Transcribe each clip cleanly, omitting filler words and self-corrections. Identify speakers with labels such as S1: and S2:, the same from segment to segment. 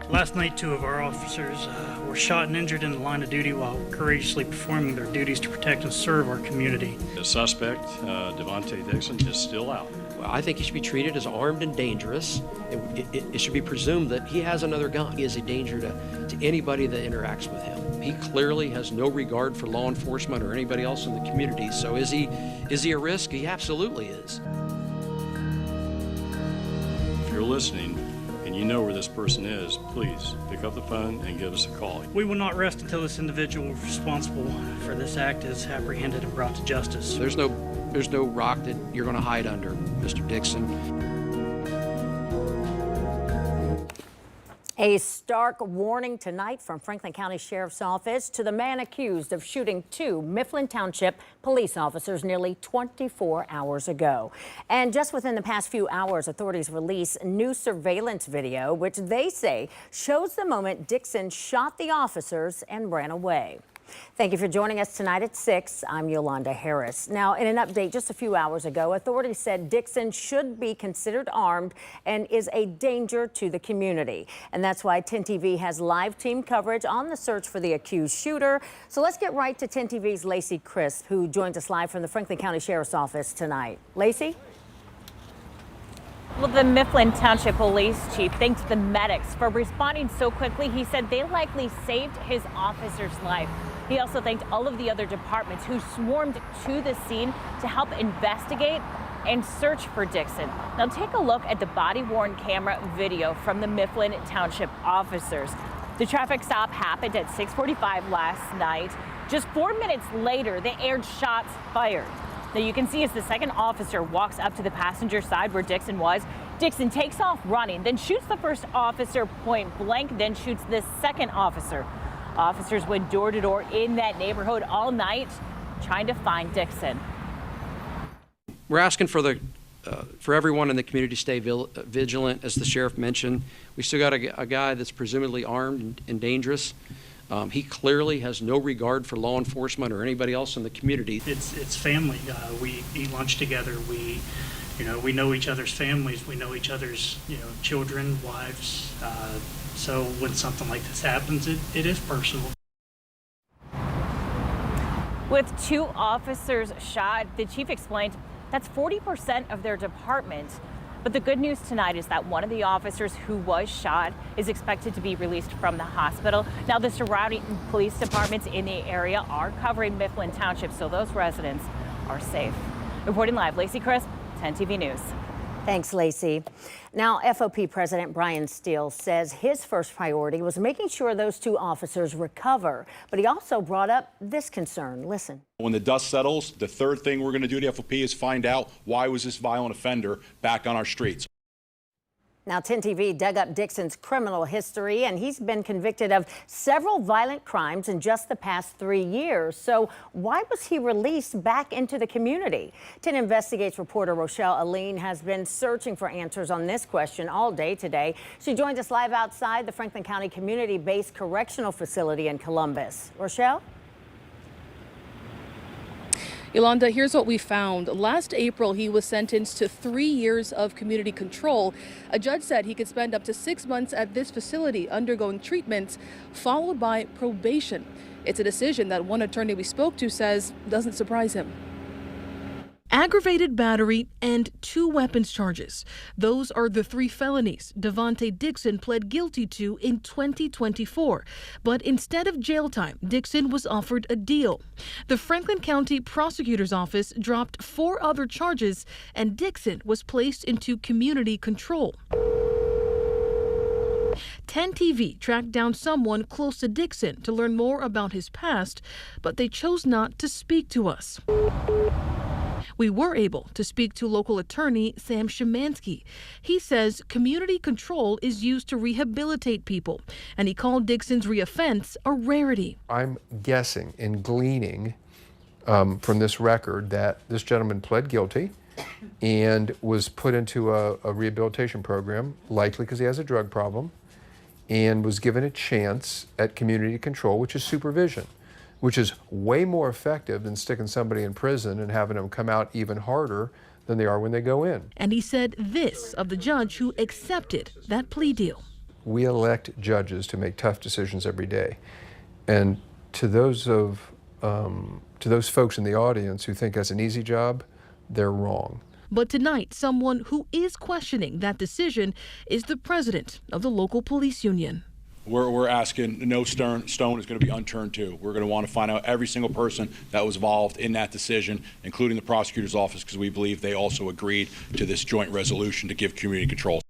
S1: Last night, 2 of our officers were shot and injured in the line of duty while courageously performing their duties to protect and serve our community.
S2: The suspect, Devontae Dixon, is still out.
S3: Well, I think he should be treated as armed and dangerous. It should be presumed that he has another gun. He is a danger to anybody that interacts with him. He clearly has no regard for law enforcement or anybody else in the community. So is he a risk? He absolutely is.
S2: If you're listening and you know where this person is, please pick up the phone and give us a call.
S1: We will not rest until this individual responsible for this act is apprehended and brought to justice.
S3: There's no rock that you're going to hide under, Mr. Dixon.
S4: A stark warning tonight from Franklin County Sheriff's Office to the man accused of shooting 2 Mifflin Township police officers nearly 24 hours ago. And just within the past few hours, authorities released new surveillance video, which they say shows the moment Dixon shot the officers and ran away. Thank you for joining us tonight at 6. I'm Yolanda Harris. Now, in an update just a few hours ago, authorities said Dixon should be considered armed and is a danger to the community. And that's why 10 TV has live team coverage on the search for the accused shooter. So let's get right to 10 TV's Lacey Crisp, who joins us live from the Franklin County Sheriff's Office tonight. Lacey?
S5: Well, the Mifflin Township Police Chief thanked the medics for responding so quickly. He said they likely saved his officer's life. He also thanked all of the other departments who swarmed to the scene to help investigate and search for Dixon. Now take a look at the body-worn camera video from the Mifflin Township officers. The traffic stop happened at 6:45 last night. Just 4 minutes later, they aired shots fired. Now you can see as the second officer walks up to the passenger side where Dixon was, Dixon takes off running, then shoots the first officer point blank, then shoots the second officer. Officers went door to door in that neighborhood all night trying to find Dixon.
S3: We're asking for everyone in the community to stay vigilant, as the sheriff mentioned. We still got a guy that's presumably armed and dangerous. He clearly has no regard for law enforcement or anybody else in the community.
S1: It's family. We eat lunch together. We know each other's families. We know each other's, children, wives. So when something like this happens, it is personal.
S5: With 2 officers shot, the chief explained that's 40% of their department. But the good news tonight is that one of the officers who was shot is expected to be released from the hospital. Now, the surrounding police departments in the area are covering Mifflin Township, so those residents are safe. Reporting live, Lacey Crisp, 10 TV News.
S4: Thanks, Lacey. Now, FOP President Brian Steele says his first priority was making sure those 2 officers recover. But he also brought up this concern. Listen.
S6: When the dust settles, the third thing we're going to do to FOP is find out why was this violent offender back on our streets.
S4: Now, 10 TV dug up Dixon's criminal history, and he's been convicted of several violent crimes in just the past 3 years. So why was he released back into the community? 10 Investigates reporter Rochelle Aline has been searching for answers on this question all day today. She joins us live outside the Franklin County Community-Based Correctional Facility in Columbus. Rochelle?
S7: Yolanda, here's what we found. Last April, he was sentenced to 3 years of community control. A judge said he could spend up to 6 months at this facility undergoing treatments, followed by probation. It's a decision that one attorney we spoke to says doesn't surprise him. Aggravated battery and 2 weapons charges. Those are the 3 felonies Devontae Dixon pled guilty to in 2024. But instead of jail time, Dixon was offered a deal. The Franklin County Prosecutor's Office dropped 4 other charges, and Dixon was placed into community control. 10 TV tracked down someone close to Dixon to learn more about his past, but they chose not to speak to us. We were able to speak to local attorney Sam Szymanski. He says community control is used to rehabilitate people, and he called Dixon's reoffense a rarity.
S8: I'm guessing and gleaning from this record that this gentleman pled guilty and was put into a rehabilitation program, likely because he has a drug problem, and was given a chance at community control, which is supervision, which is way more effective than sticking somebody in prison and having them come out even harder than they are when they go in.
S7: And he said this of the judge who accepted that plea deal.
S8: we elect judges to make tough decisions every day. And to those folks in the audience who think that's an easy job, they're wrong.
S7: But tonight, someone who is questioning that decision is the president of the local police union.
S6: We're asking no stone is going to be unturned too. We're going to want to find out every single person that was involved in that decision, including the prosecutor's office, because we believe they also agreed to this joint resolution to give community control.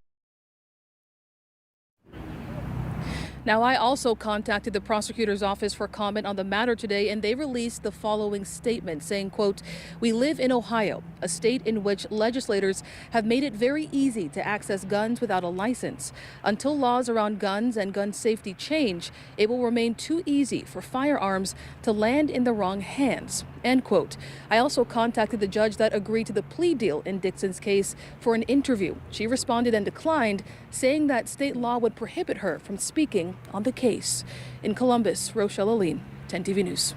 S7: Now, I also contacted the prosecutor's office for comment on the matter today, and they released the following statement saying, quote, "We live in Ohio, a state in which legislators have made it very easy to access guns without a license. Until laws around guns and gun safety change, it will remain too easy for firearms to land in the wrong hands," end quote. I also contacted the judge that agreed to the plea deal in Dixon's case for an interview. She responded and declined, saying that state law would prohibit her from speaking on the case. In Columbus, Rochelle Aline, 10 TV News.